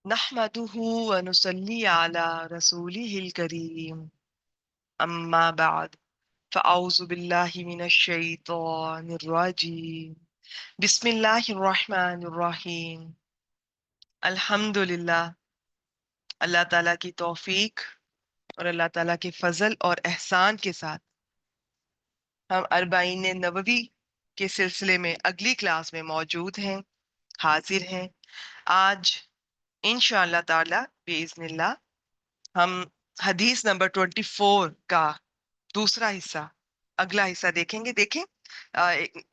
نحمده ونصلي على رسوله الكريم أما بعد فأعوذ بالله من الشيطان الرجيم بسم الله الرحمن الرحيم الحمد للہ اللہ تعالیٰ کی توفیق اور اللہ تعالیٰ کے فضل اور احسان کے ساتھ ہم اربعین نبوی کے سلسلے میں اگلی کلاس میں موجود ہیں، حاضر ہیں۔ آج انشاءاللہ تعالیٰ بإذن اللہ ہم حدیث نمبر 24 کا دوسرا حصہ، اگلا حصہ دیکھیں گے۔ دیکھیں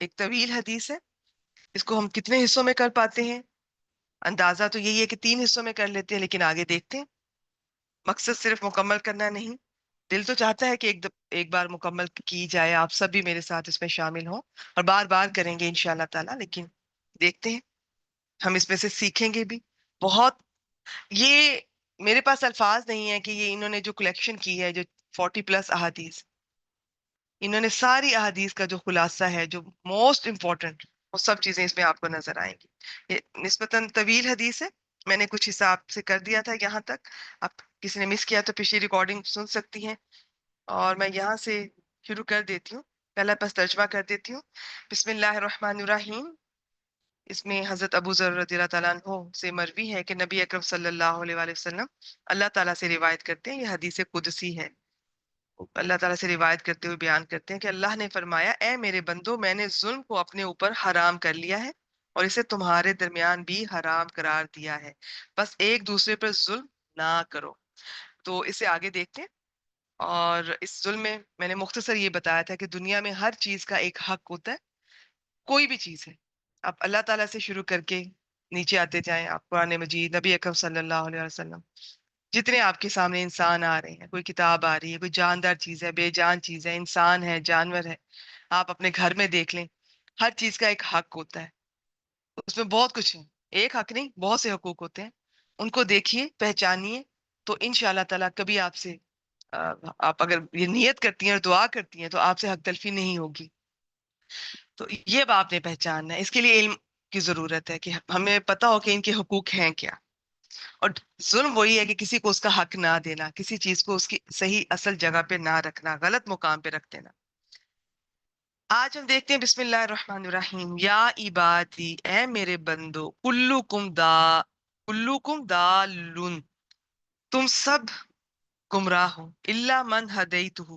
ایک طویل حدیث ہے، اس کو ہم کتنے حصوں میں کر پاتے ہیں؟ اندازہ تو یہی ہے کہ 3 حصوں میں کر لیتے ہیں، لیکن آگے دیکھتے ہیں۔ مقصد صرف مکمل کرنا نہیں، دل تو چاہتا ہے کہ ایک بار مکمل کی جائے، آپ سب بھی میرے ساتھ اس میں شامل ہوں اور بار بار کریں گے انشاءاللہ تعالیٰ، لیکن دیکھتے ہیں ہم اس میں سے سیکھیں گے بھی بہت۔ یہ میرے پاس الفاظ نہیں ہے کہ یہ انہوں نے جو کلیکشن کی ہے، جو 40 پلس احادیث، انہوں نے ساری احادیث کا جو خلاصہ ہے، جو موسٹ امپورٹنٹ، وہ سب چیزیں اس میں آپ کو نظر آئیں گی۔ یہ نسبتاً طویل حدیث ہے، میں نے کچھ حصہ آپ سے کر دیا تھا یہاں تک، آپ کسی نے مس کیا تو پچھلی ریکارڈنگ سن سکتی ہیں، اور میں یہاں سے شروع کر دیتی ہوں۔ پہلا بس ترجمہ کر دیتی ہوں۔ بسم اللہ الرحمن الرحیم۔ اس میں حضرت ابو ذر رضی اللہ تعالیٰ عنہ سے مروی ہے کہ نبی اکرم صلی اللہ علیہ وآلہ وسلم اللہ تعالیٰ سے روایت کرتے ہیں، یہ حدیث قدسی ہے، اللہ تعالیٰ سے روایت کرتے ہوئے بیان کرتے ہیں کہ اللہ نے فرمایا، اے میرے بندو، میں نے ظلم کو اپنے اوپر حرام کر لیا ہے اور اسے تمہارے درمیان بھی حرام قرار دیا ہے، بس ایک دوسرے پر ظلم نہ کرو۔ تو اسے آگے دیکھتے ہیں، اور اس ظلم میں نے مختصر یہ بتایا تھا کہ دنیا میں ہر چیز کا ایک حق ہوتا ہے، کوئی بھی چیز ہے۔ آپ اللہ تعالیٰ سے شروع کر کے نیچے آتے جائیں، آپ قرآن مجید، نبی اکرم صلی اللہ علیہ وسلم، جتنے آپ کے سامنے انسان آ رہے ہیں، کوئی کتاب آ رہی ہے، کوئی جاندار چیز ہے، بے جان چیز ہے، انسان ہے، جانور ہے، آپ اپنے گھر میں دیکھ لیں، ہر چیز کا ایک حق ہوتا ہے، اس میں بہت کچھ ہے، ایک حق نہیں، بہت سے حقوق ہوتے ہیں، ان کو دیکھیے، پہچانیے، تو انشاءاللہ تعالیٰ کبھی آپ سے آپ اگر یہ نیت کرتی ہیں اور دعا کرتی ہیں تو آپ سے حق تلفی نہیں ہوگی۔ تو یہ اب آپ نے پہچاننا ہے، اس کے لیے علم کی ضرورت ہے کہ ہمیں پتا ہو کہ ان کے حقوق ہیں کیا۔ اور ظلم وہی ہے کہ کسی کو اس کا حق نہ دینا، کسی چیز کو اس کی صحیح اصل جگہ پہ نہ رکھنا، غلط مقام پہ رکھ دینا۔ آج ہم دیکھتے ہیں بسم اللہ الرحمن الرحیم۔ یا عبادی، اے میرے بندو، کلکم دالون، تم سب گمراہ ہو، الا من ہدیتہ،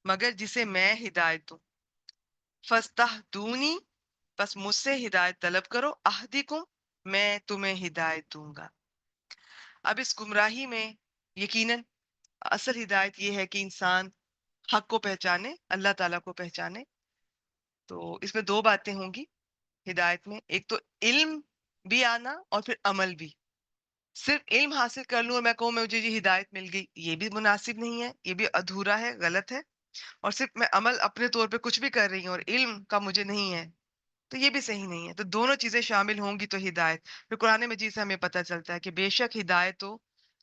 مگر جسے میں ہدایت دوں، فاستہدونی، بس مجھ سے ہدایت طلب کرو، اہدکم، میں تمہیں ہدایت دوں گا۔ اب اس گمراہی میں یقیناً اصل ہدایت یہ ہے کہ انسان حق کو پہچانے، اللہ تعالیٰ کو پہچانے۔ تو اس میں 2 باتیں ہوں گی ہدایت میں، ایک تو علم بھی آنا اور پھر عمل بھی۔ صرف علم حاصل کر لوں اور میں کہوں مجھے یہ ہدایت مل گئی، یہ بھی مناسب نہیں ہے، یہ بھی ادھورا ہے، غلط ہے۔ اور صرف میں عمل اپنے طور پہ کچھ بھی کر رہی ہوں اور علم کا مجھے نہیں ہے، تو یہ بھی صحیح نہیں ہے۔ تو دونوں چیزیں شامل ہوں گی تو ہدایت۔ پھر قرآن مجید سے ہمیں پتہ چلتا ہے کہ بے شک ہدایت تو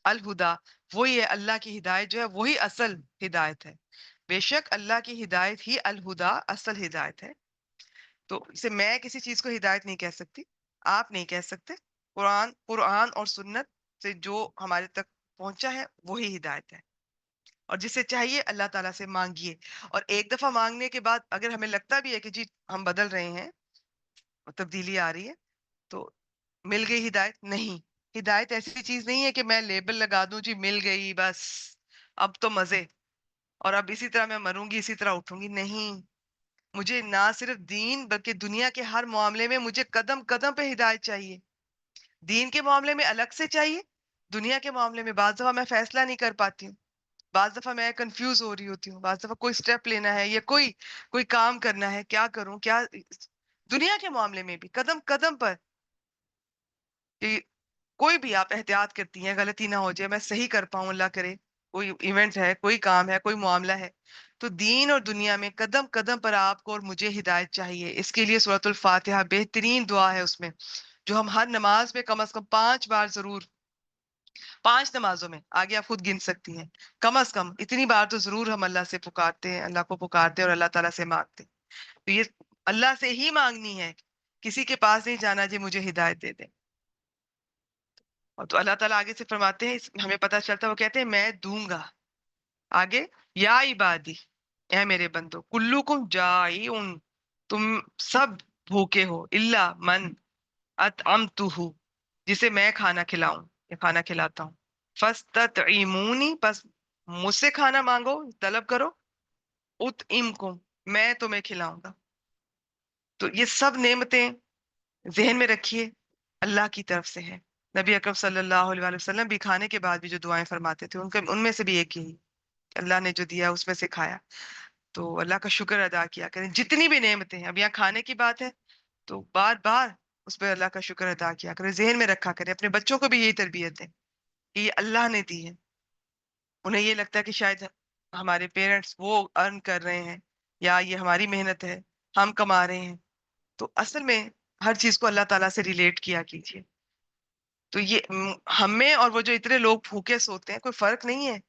الہدا، وہی ہے اللہ کی ہدایت، جو ہے وہی اصل ہدایت ہے۔ بے شک اللہ کی ہدایت ہی الہدا، اصل ہدایت ہے۔ تو اسے میں کسی چیز کو ہدایت نہیں کہہ سکتی، آپ نہیں کہہ سکتے، قرآن اور سنت سے جو ہمارے تک پہنچا ہے وہی ہدایت ہے۔ اور جسے چاہیے اللہ تعالیٰ سے مانگیے، اور ایک دفعہ مانگنے کے بعد اگر ہمیں لگتا بھی ہے کہ جی ہم بدل رہے ہیں، تبدیلی آ رہی ہے، تو مل گئی ہدایت؟ نہیں، ہدایت ایسی چیز نہیں ہے کہ میں لیبل لگا دوں جی مل گئی بس اب تو مزے، اور اب اسی طرح میں مروں گی، اسی طرح اٹھوں گی۔ نہیں، مجھے نہ صرف دین بلکہ دنیا کے ہر معاملے میں مجھے قدم قدم پہ ہدایت چاہیے۔ دین کے معاملے میں الگ سے چاہیے، دنیا کے معاملے میں بعض دفعہ میں فیصلہ نہیں کر پاتی ہوں، بعض دفعہ میں کنفیوز ہو رہی ہوتی ہوں، بعض دفعہ کوئی سٹیپ لینا ہے یا کوئی کام کرنا ہے، کیا کروں کیا، دنیا کے معاملے میں بھی قدم قدم پر کہ کوئی بھی آپ احتیاط کرتی ہیں غلطی نہ ہو جائے، میں صحیح کر پاؤں، اللہ کرے، کوئی ایونٹ ہے، کوئی کام ہے، کوئی معاملہ ہے، تو دین اور دنیا میں قدم قدم پر آپ کو اور مجھے ہدایت چاہیے۔ اس کے لیے سورۃ الفاتحہ بہترین دعا ہے، اس میں جو ہم ہر نماز میں کم از کم 5 بار ضرور، 5 نمازوں میں، آگے آپ خود گن سکتی ہیں، کم از کم اتنی بار تو ضرور ہم اللہ سے پکارتے ہیں، اللہ کو پکارتے ہیں اور اللہ تعالیٰ سے مانگتے ہیں۔ تو یہ اللہ سے ہی مانگنی ہے، کسی کے پاس نہیں جانا جی مجھے ہدایت دے دیں۔ اور تو اللہ تعالیٰ آگے سے فرماتے ہیں، ہمیں پتہ چلتا ہے، وہ کہتے ہیں میں دوں گا. آگے یا عبادی، اے میرے بندو، کلکم جائعون، تم سب بھوکے ہو، الا من اطعمتہ، جسے میں کھانا کھلاؤں یا کھانا کھلاتا ہوں، فاستطعمونی، پس مجھ سے کھانا مانگو، طلب کرو، اطعمکم، میں تمہیں کھلاؤں گا. تو یہ سب نعمتیں ذہن میں رکھیے اللہ کی طرف سے ہے. نبی اکرم صلی اللہ علیہ وآلہ وسلم بھی کھانے کے بعد بھی جو دعائیں فرماتے تھے، ان میں سے بھی ایک یہی، اللہ نے جو دیا اس میں سے کھایا تو اللہ کا شکر ادا کیا کریں. جتنی بھی نعمتیں ہیں، اب یہاں کھانے کی بات ہے تو بار بار اس پہ اللہ کا شکر ادا کیا کریں، ذہن میں رکھا کریں. اپنے بچوں کو بھی یہی تربیت دیں کہ یہ اللہ نے دی ہے. انہیں یہ لگتا ہے کہ شاید ہمارے پیرنٹس وہ ارن کر رہے ہیں یا یہ ہماری محنت ہے، ہم کما رہے ہیں. تو اصل میں ہر چیز کو اللہ تعالیٰ سے ریلیٹ کیا کیجیے. تو یہ ہمیں اور وہ جو اتنے لوگ بھوکے سوتے ہیں کوئی فرق نہیں ہے.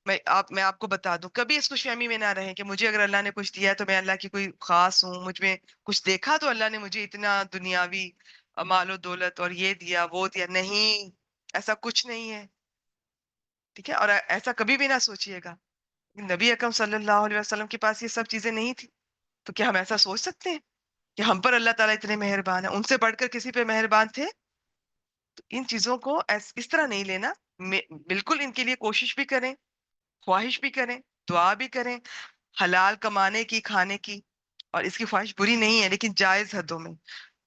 میں آپ کو بتا دوں، کبھی اس خوش فہمی میں نہ رہیں کہ مجھے اگر اللہ نے کچھ دیا ہے تو میں اللہ کی کوئی خاص ہوں، مجھ میں کچھ دیکھا تو اللہ نے مجھے اتنا دنیاوی مال و دولت اور یہ دیا وہ دیا. نہیں، ایسا کچھ نہیں ہے. ٹھیک ہے، اور ایسا کبھی بھی نہ سوچیے گا. نبی اکرم صلی اللہ علیہ وسلم کے پاس یہ سب چیزیں نہیں تھی تو کیا ہم ایسا سوچ سکتے ہیں کہ ہم پر اللہ تعالیٰ اتنے مہربان ہیں؟ ان سے بڑھ کر کسی پہ مہربان تھے؟ تو ان چیزوں کو اس طرح نہیں لینا. بالکل ان کے لیے کوشش بھی کریں، خواہش بھی کریں، دعا بھی کریں حلال کمانے کی، کھانے کی. اور اس کی خواہش بری نہیں ہے، لیکن جائز حدوں میں.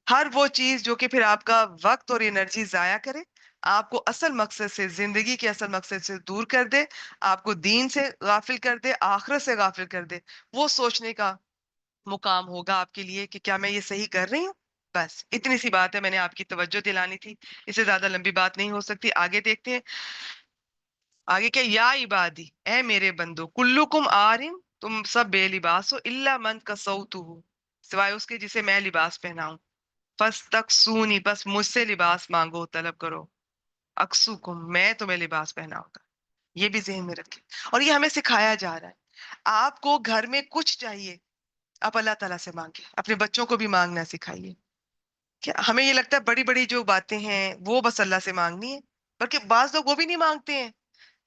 ہر وہ چیز جو کہ پھر آپ کا وقت اور انرجی ضائع کرے، آپ کو اصل مقصد سے، زندگی کے اصل مقصد سے دور کر دے، آپ کو دین سے غافل کر دے، آخرت سے غافل کر دے، وہ سوچنے کا مقام ہوگا آپ کے لیے کہ کیا میں یہ صحیح کر رہی ہوں. بس اتنی سی بات ہے، میں نے آپ کی توجہ دلانی تھی. اس سے زیادہ لمبی بات نہیں ہو سکتی. آگے دیکھتے ہیں. آگے کیا، یا عبادی، اے میرے بندو، کلکم عارن، تم سب بے لباس ہو، الا من کسوتہ، سوائے اس کے جسے میں لباس پہناؤں. فاستکسونی، بس مجھ سے لباس مانگو، طلب کرو. اکسوکم، میں تمہیں لباس پہناؤں گا. یہ بھی ذہن میں رکھیں. اور یہ ہمیں سکھایا جا رہا ہے. آپ کو گھر میں کچھ چاہیے، آپ اللہ تعالیٰ سے مانگیں. اپنے بچوں کو بھی مانگنا سکھائیے. کہ ہمیں یہ لگتا ہے بڑی بڑی جو باتیں ہیں وہ بس اللہ سے مانگنی ہے، بلکہ بعض لوگ وہ بھی نہیں مانگتے ہیں.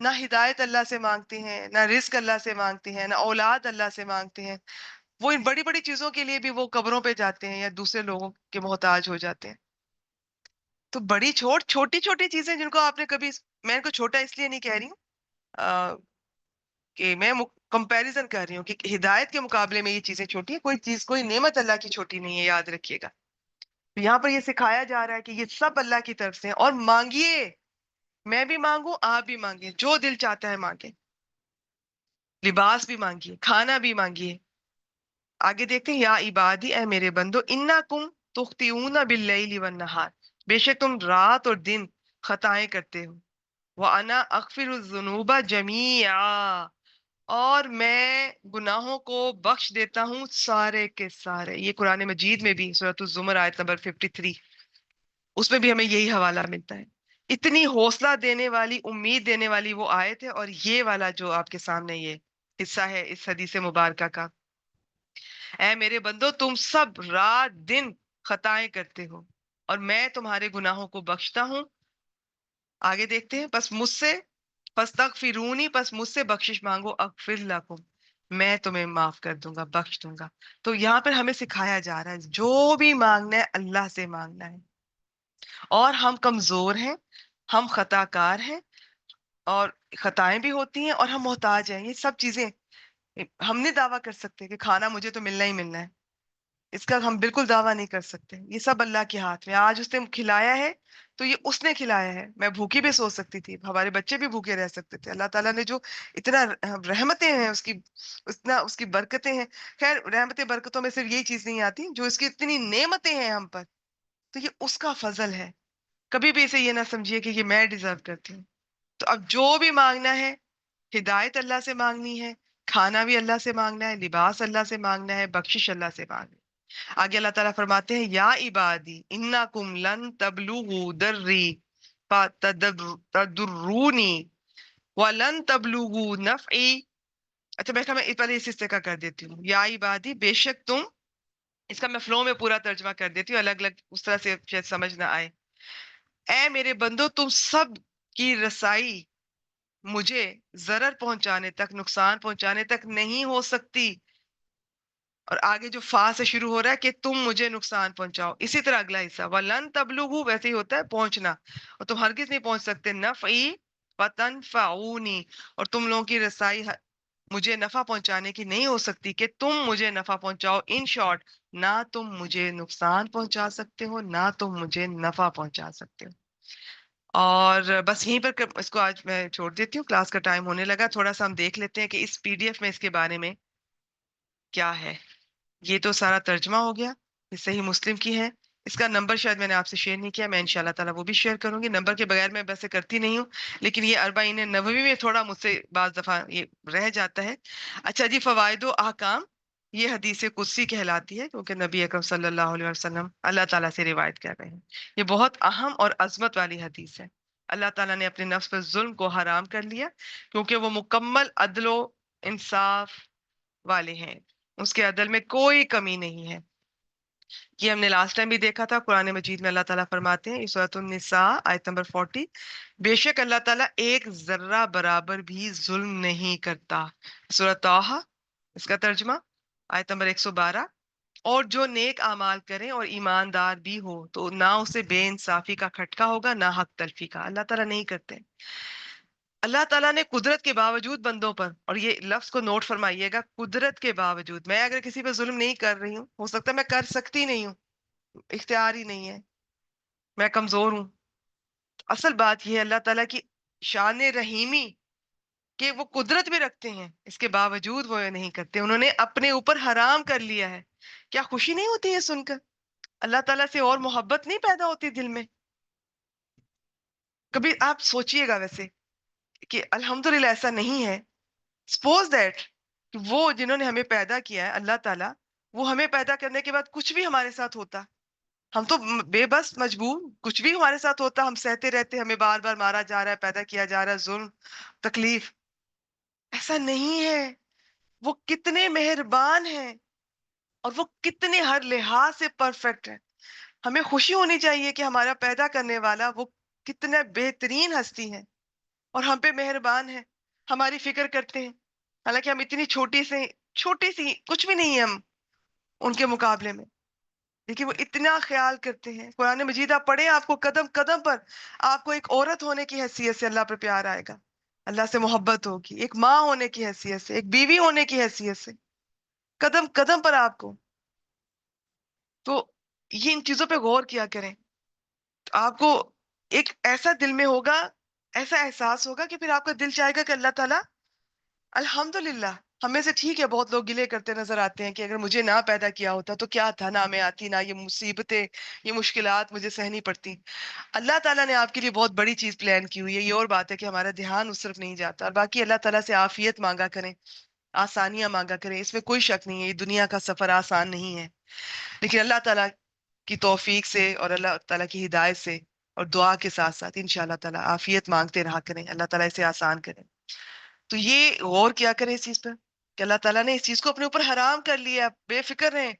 نہ ہدایت اللہ سے مانگتے ہیں، نہ رزق اللہ سے مانگتے ہیں، نہ اولاد اللہ سے مانگتے ہیں. وہ ان بڑی بڑی چیزوں کے لیے بھی وہ قبروں پہ جاتے ہیں یا دوسرے لوگوں کے محتاج ہو جاتے ہیں. تو بڑی چھوٹی چھوٹی چیزیں جن کو آپ نے کبھی، میں ان کو چھوٹا اس لیے نہیں کہہ رہی ہوں کہ میں کمپیریزن کر رہی ہوں کہ ہدایت کے مقابلے میں یہ چیزیں چھوٹی ہیں. کوئی چیز، کوئی نعمت اللہ کی چھوٹی نہیں ہے، یاد رکھیے گا. تو یہاں پر یہ سکھایا جا رہا ہے کہ یہ سب اللہ کی طرف سے ہیں. اور مانگیے، میں بھی مانگوں، آپ بھی مانگیں، جو دل چاہتا ہے مانگیں. لباس بھی مانگیے، کھانا بھی مانگیے. آگے دیکھتے ہیں، یا عبادی، اے میرے بندو، انکم تخطئون باللیل والنہار، بے شک تم رات اور دن خطائیں کرتے ہو. وانا اغفر الذنوب جميعا، اور میں گناہوں کو بخش دیتا ہوں سارے کے سارے. یہ قرآن مجید میں بھی سورۃ الزمر آیت نمبر 53، اس میں بھی ہمیں یہی حوالہ ملتا ہے. اتنی حوصلہ دینے والی، امید دینے والی وہ آیت ہے. اور یہ والا جو آپ کے سامنے یہ حصہ ہے اس حدیث مبارکہ کا، اے میرے بندو، تم سب رات دن خطائیں کرتے ہو اور میں تمہارے گناہوں کو بخشتا ہوں. آگے دیکھتے ہیں، پس مجھ سے، فاستغفرونی، پس مجھ سے بخشش مانگو، اغفر لکم، میں تمہیں معاف کر دوں گا، بخش دوں گا. تو یہاں پر ہمیں سکھایا جا رہا ہے جو بھی مانگنا ہے اللہ سے مانگنا ہے. اور ہم کمزور ہیں، ہم خطا کار ہیں، اور خطائیں بھی ہوتی ہیں، اور ہم محتاج ہیں. یہ سب چیزیں ہم نہیں دعویٰ کر سکتے کہ کھانا مجھے تو ملنا ہی ملنا ہے. اس کا ہم بالکل دعویٰ نہیں کر سکتے. یہ سب اللہ کے ہاتھ میں. آج اس نے کھلایا ہے تو یہ اس نے کھلایا ہے. میں بھوکی بھی سو سکتی تھی، ہمارے بچے بھی بھوکے رہ سکتے تھے. اللہ تعالیٰ نے جو اتنا رحمتیں ہیں اس کی، اتنا اس کی برکتیں ہیں. خیر، رحمتیں برکتوں میں صرف یہی چیز نہیں آتی، جو اس کی اتنی نعمتیں ہیں ہم پر، تو یہ اس کا فضل ہے. کبھی بھی اسے یہ نہ سمجھیے کہ یہ میں ڈیزرو کرتی ہوں. تو اب جو بھی مانگنا ہے، ہدایت اللہ سے مانگنی ہے، کھانا بھی اللہ سے مانگنا ہے، لباس اللہ سے مانگنا ہے، بخشش اللہ سے مانگنا ہے. آگے اللہ تعالیٰ فرماتے ہیں، یا عبادی انکم لن تبلغوا درری فتدرونی ولن تبلغوا نفعی. اچھا، میں پہلے اس حصے کا کر دیتی ہوں. یا عبادی، بے شک تم، اس کا میں فلو میں پورا ترجمہ کر دیتی ہوں، الگ الگ اس طرح سے شاید سمجھ نہ آئے. اے میرے بندو تم سب کی رسائی مجھے ضرر پہنچانے تک، نقصان پہنچانے تک نہیں ہو سکتی. اور آگے جو فا سے شروع ہو رہا ہے کہ تم مجھے نقصان پہنچاؤ، اسی طرح اگلا حصہ وَلَن تَبْلُغُوا ویسے ہی ہوتا ہے پہنچنا، اور تم ہرگز نہیں پہنچ سکتے نفعی فَتَنْفَعُونِی، اور تم لوگوں کی رسائی مجھے نفع پہنچانے کی نہیں ہو سکتی کہ تم مجھے نفع پہنچاؤ. ان شارٹ، نہ تم مجھے نقصان پہنچا سکتے ہو نہ تم مجھے نفع پہنچا سکتے ہو. اور بس یہیں پر اس کو آج میں چھوڑ دیتی ہوں، کلاس کا ٹائم ہونے لگا. تھوڑا سا ہم دیکھ لیتے ہیں کہ اس پی ڈی ایف میں اس کے بارے میں کیا ہے. یہ تو سارا ترجمہ ہو گیا، یہ صحیح مسلم کی ہے. اس کا نمبر شاید میں نے آپ سے شیئر نہیں کیا، میں انشاءاللہ تعالیٰ وہ بھی شیئر کروں گی. نمبر کے بغیر میں ویسے کرتی نہیں ہوں، لیکن یہ اربعین نووی میں تھوڑا مجھ سے بعض دفعہ یہ رہ جاتا ہے. اچھا جی، فوائد و احکام. یہ حدیث قدسی کہلاتی ہے کیونکہ نبی اکرم صلی اللہ علیہ وسلم اللہ تعالیٰ سے روایت کر رہے ہیں. یہ بہت اہم اور عظمت والی حدیث ہے. اللہ تعالیٰ نے اپنے نفس پر ظلم کو حرام کر لیا کیونکہ وہ مکمل عدل و انصاف والے ہیں، اس کے عدل میں کوئی کمی نہیں ہے. یہ ہم نے لاسٹ ٹائم بھی دیکھا تھا. قرآن مجید میں اللہ تعالیٰ فرماتے ہیں، سورۃ النساء آیت نمبر 40، بے شک اللہ تعالیٰ ایک ذرہ برابر بھی ظلم نہیں کرتا. سورۃ طٰہٰ اس کا ترجمہ آیت نمبر 112، اور جو نیک اعمال کریں اور ایماندار بھی ہو تو نہ اسے بے انصافی کا کھٹکا ہوگا نہ حق تلفی کا. اللہ تعالیٰ نہیں کرتے. اللہ تعالیٰ نے قدرت کے باوجود بندوں پر، اور یہ لفظ کو نوٹ فرمائیے گا، قدرت کے باوجود، میں اگر کسی پہ ظلم نہیں کر رہی ہوں، ہو سکتا ہے میں کر سکتی نہیں ہوں، اختیار ہی نہیں ہے، میں کمزور ہوں. اصل بات یہ ہے اللہ تعالیٰ کی شان رحیمی کہ وہ قدرت بھی رکھتے ہیں، اس کے باوجود وہ یہ نہیں کرتے. انہوں نے اپنے اوپر حرام کر لیا ہے. کیا خوشی نہیں ہوتی ہے سن کر؟ اللہ تعالیٰ سے اور محبت نہیں پیدا ہوتی دل میں؟ کبھی آپ سوچئے گا ویسے کہ الحمدللہ ایسا نہیں ہے. سپوز دیٹ وہ جنہوں نے ہمیں پیدا کیا ہے اللہ تعالیٰ، وہ ہمیں پیدا کرنے کے بعد کچھ بھی ہمارے ساتھ ہوتا، ہم تو بے بس مجبور، کچھ بھی ہمارے ساتھ ہوتا، ہم سہتے رہتے، ہمیں بار بار مارا جا رہا ہے، پیدا کیا جا رہا ہے، ظلم، تکلیف. ایسا نہیں ہے. وہ کتنے مہربان ہیں اور وہ کتنے ہر لحاظ سے پرفیکٹ ہیں. ہمیں خوشی ہونی چاہیے کہ ہمارا پیدا کرنے والا وہ کتنا بہترین ہستی ہے اور ہم پہ مہربان ہے، ہماری فکر کرتے ہیں. حالانکہ ہم اتنی چھوٹی سی کچھ بھی نہیں ہیں ہم ان کے مقابلے میں، لیکن وہ اتنا خیال کرتے ہیں. قرآن مجید آپ پڑھیں، آپ کو قدم قدم پر آپ کو ایک عورت ہونے کی حیثیت سے اللہ پہ پیار آئے گا، اللہ سے محبت ہوگی، ایک ماں ہونے کی حیثیت سے، ایک بیوی ہونے کی حیثیت سے، قدم قدم پر آپ کو. تو یہ ان چیزوں پہ غور کیا کریں، تو آپ کو ایک ایسا دل میں ہوگا، ایسا احساس ہوگا کہ پھر آپ کا دل چاہے گا کہ اللہ تعالیٰ الحمدللہ. ہمیں سے ٹھیک ہے بہت لوگ گلے کرتے نظر آتے ہیں کہ اگر مجھے نہ پیدا کیا ہوتا تو کیا تھا، نہ میں آتی، نہ یہ مصیبتیں، یہ مشکلات مجھے سہنی پڑتی. اللہ تعالیٰ نے آپ کے لیے بہت بڑی چیز پلان کی ہوئی ہے. یہ اور بات ہے کہ ہمارا دھیان اس طرف نہیں جاتا. اور باقی اللہ تعالیٰ سے عافیت مانگا کریں، آسانیاں مانگا کریں، اس میں کوئی شک نہیں ہے. یہ دنیا کا سفر آسان نہیں ہے، لیکن اللہ تعالیٰ کی توفیق سے اور اللہ تعالیٰ کی ہدایت سے اور دعا کے ساتھ ساتھ انشاءاللہ تعالیٰ عافیت مانگتے رہا کریں، اللہ تعالیٰ اسے آسان کریں. تو یہ غور کیا کریں اس چیز پر کہ اللہ تعالیٰ نے اس چیز کو اپنے اوپر حرام کر لیا. بے فکر رہیں،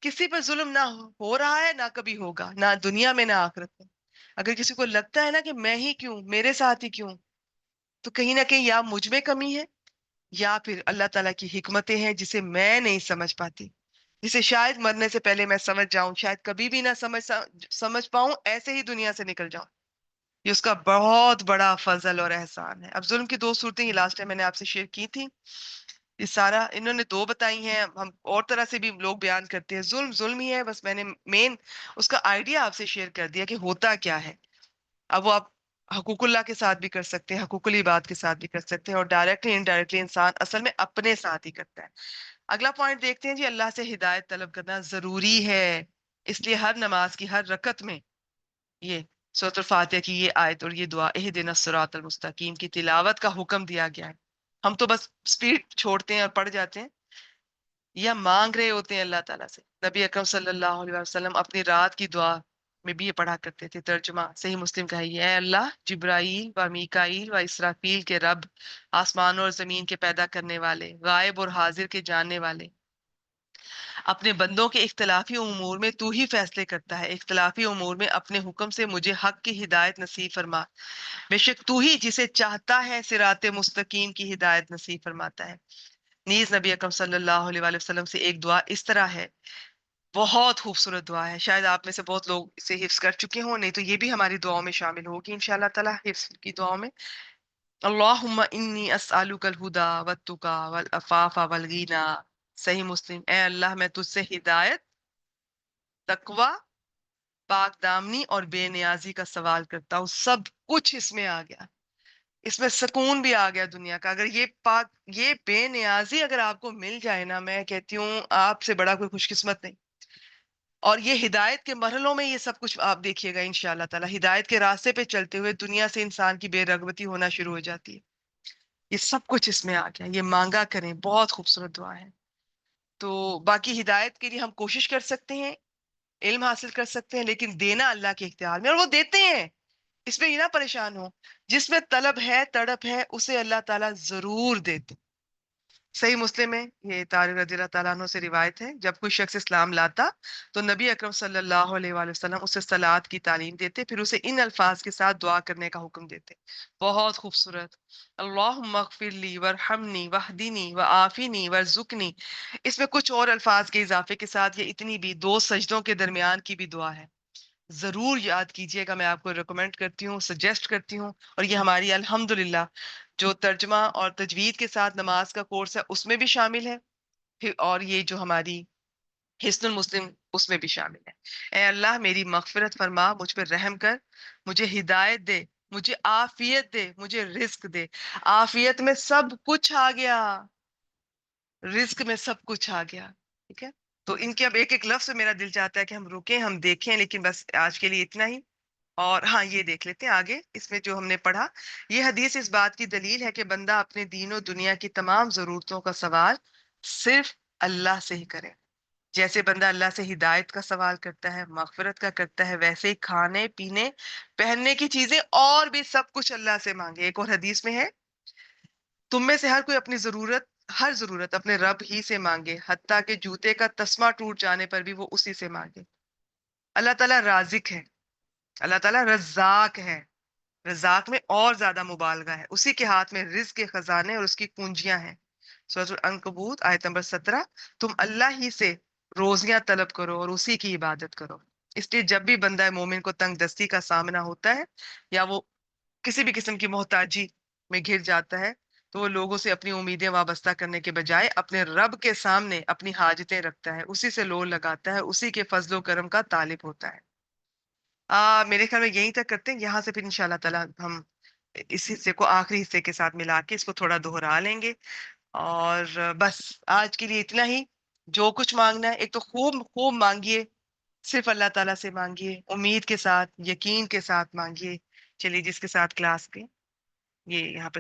کسی پر ظلم نہ ہو رہا ہے، نہ کبھی ہوگا، نہ دنیا میں نہ آخرت میں. اگر کسی کو لگتا ہے نا کہ میں ہی کیوں، میرے ساتھ ہی کیوں، تو کہیں نہ کہیں یا مجھ میں کمی ہے یا پھر اللہ تعالیٰ کی حکمتیں ہیں جسے میں نہیں سمجھ پاتی، جسے شاید مرنے سے پہلے میں سمجھ جاؤں، شاید کبھی بھی نہ سمجھ پاؤں، ایسے ہی دنیا سے نکل جاؤں. یہ اس کا بہت بڑا فضل اور احسان ہے. اب ظلم کی دو صورتیں یہ لاسٹ ٹائم میں نے آپ سے شیئر کی تھی. یہ سارا انہوں نے دو بتائی ہیں، ہم اور طرح سے بھی لوگ بیان کرتے ہیں. ظلم ظلم ہی ہے، بس میں نے مین اس کا آئیڈیا آپ سے شیئر کر دیا کہ ہوتا کیا ہے. اب وہ آپ حقوق اللہ کے ساتھ بھی کر سکتے ہیں، حقوق العباد کے ساتھ بھی کر سکتے ہیں، اور ڈائریکٹلی انڈائریکٹلی انسان اصل میں اپنے ساتھ ہی کرتا ہے. اگلا پوائنٹ دیکھتے ہیں جی، اللہ سے ہدایت طلب کرنا ضروری ہے. اس لیے ہر نماز کی ہر رکعت میں یہ سورۃ الفاتحہ کی یہ آیت اور یہ دعا اہدنا الصراط المستقیم کی تلاوت کا حکم دیا گیا ہے. ہم تو بس سپیڈ چھوڑتے ہیں اور پڑھ جاتے ہیں یا مانگ رہے ہوتے ہیں اللہ تعالیٰ سے. نبی اکرم صلی اللہ علیہ وسلم اپنی رات کی دعا میں بھی یہ پڑھا کرتے تھے. ترجمہ صحیح مسلم کا ہے یہ، اے اللہ جبرائیل و میکائیل و اسرافیل کے رب، آسمان اور زمین کے پیدا کرنے والے، غائب اور حاضر کے جاننے والے، اپنے بندوں کے اختلافی امور میں تو ہی فیصلے کرتا ہے، اختلافی امور میں اپنے حکم سے مجھے حق کی ہدایت نصیب فرما، بے شک تو ہی جسے چاہتا ہے صراط مستقیم کی ہدایت نصیب فرماتا ہے۔ نیز نبی اکرم صلی اللہ علیہ وآلہ وسلم سے ایک دعا اس طرح ہے، بہت خوبصورت دعا ہے، شاید آپ میں سے بہت لوگ اسے حفظ کر چکے ہوں، نہیں تو یہ بھی ہماری دعاؤں میں شامل ہوگی انشاءاللہ تعالی، حفظ کی دعاؤں میں۔ اللہم انی اسألک الہدا والتقی والعفاف والغنی، صحیح مسلم، اے اللہ میں تجھ سے ہدایت، تقوی، پاک دامنی اور بے نیازی کا سوال کرتا ہوں۔ سب کچھ اس میں آ گیا، اس میں سکون بھی آ گیا دنیا کا۔ اگر یہ پاک، یہ بے نیازی اگر آپ کو مل جائے نا، میں کہتی ہوں آپ سے بڑا کوئی خوش قسمت نہیں۔ اور یہ ہدایت کے مرحلوں میں یہ سب کچھ آپ دیکھیے گا انشاءاللہ تعالی، ہدایت کے راستے پہ چلتے ہوئے دنیا سے انسان کی بے رغبتی ہونا شروع ہو جاتی ہے۔ یہ سب کچھ اس میں آ گیا، یہ مانگا کریں، بہت خوبصورت دعا ہے۔ تو باقی ہدایت کے لیے ہم کوشش کر سکتے ہیں، علم حاصل کر سکتے ہیں، لیکن دینا اللہ کے اختیار میں، اور وہ دیتے ہیں، اس میں یہ نہ پریشان ہو۔ جس میں طلب ہے، تڑپ ہے، اسے اللہ تعالیٰ ضرور دیتے۔ صحیح مسلم میں یہ طارق رضی اللہ تعالیٰ عنہ سے روایت ہے، جب کوئی شخص اسلام لاتا تو نبی اکرم صلی اللہ علیہ وآلہ وسلم اسے صلاۃ کی تعلیم دیتے، پھر اسے ان الفاظ کے ساتھ دعا کرنے کا حکم دیتے، بہت خوبصورت، اللہم اغفر لی ورحمنی وحدنی وعافنی ورزقنی۔ اس میں کچھ اور الفاظ کے اضافے کے ساتھ یہ اتنی بھی دو سجدوں کے درمیان کی بھی دعا ہے، ضرور یاد کیجئے گا، میں آپ کو ریکمینڈ کرتی ہوں، سجیسٹ کرتی ہوں۔ اور یہ ہماری الحمدللہ جو ترجمہ اور تجوید کے ساتھ نماز کا کورس ہے اس میں بھی شامل ہے، اور یہ جو ہماری حسن المسلم اس میں بھی شامل ہے۔ اے اللہ میری مغفرت فرما، مجھ پہ رحم کر، مجھے ہدایت دے، مجھے عافیت دے، مجھے رزق دے۔ عافیت میں سب کچھ آ گیا، رزق میں سب کچھ آ گیا، ٹھیک ہے؟ تو ان کے اب ایک ایک لفظ میرا دل چاہتا ہے کہ ہم رکیں، ہم دیکھیں، لیکن بس آج کے لیے اتنا ہی۔ اور ہاں یہ دیکھ لیتے ہیں آگے اس میں جو ہم نے پڑھا، یہ حدیث اس بات کی دلیل ہے کہ بندہ اپنے دین و دنیا کی تمام ضرورتوں کا سوال صرف اللہ سے ہی کرے۔ جیسے بندہ اللہ سے ہدایت کا سوال کرتا ہے، مغفرت کا کرتا ہے، ویسے ہی کھانے پینے پہننے کی چیزیں اور بھی سب کچھ اللہ سے مانگے۔ ایک اور حدیث میں ہے، تم میں سے ہر کوئی اپنی ضرورت، ہر ضرورت اپنے رب ہی سے مانگے، حتیٰ کہ جوتے کا تسمہ ٹوٹ جانے پر بھی وہ اسی سے مانگے۔ اللہ تعالیٰ رازق ہے، اللہ تعالیٰ رزاق ہے، رزاق میں اور زیادہ مبالغہ ہے، اسی کے ہاتھ میں رزق کے خزانے اور اس کی کنجیاں ہیں۔ سورۃ العنکبوت آیت نمبر 17، تم اللہ ہی سے روزیاں طلب کرو اور اسی کی عبادت کرو۔ اس لیے جب بھی بندہ مومن کو تنگ دستی کا سامنا ہوتا ہے، یا وہ کسی بھی قسم کی محتاجی میں گھر جاتا ہے، تو وہ لوگوں سے اپنی امیدیں وابستہ کرنے کے بجائے اپنے رب کے سامنے اپنی حاجتیں رکھتا ہے، اسی سے لو لگاتا ہے، اسی کے فضل و کرم کا طالب ہوتا ہے۔ میرے خیال میں یہیں تک کرتے ہیں، یہاں سے پھر انشاءاللہ تعالیٰ ہم اس حصے کو آخری حصے کے ساتھ ملا کے اس کو تھوڑا دہرا لیں گے۔ اور بس آج کے لیے اتنا ہی۔ جو کچھ مانگنا ہے ایک تو خوب خوب مانگیے، صرف اللہ تعالیٰ سے مانگیے، امید کے ساتھ، یقین کے ساتھ مانگیے۔ چلیے جس کے ساتھ کلاس کے یہ یہاں پہ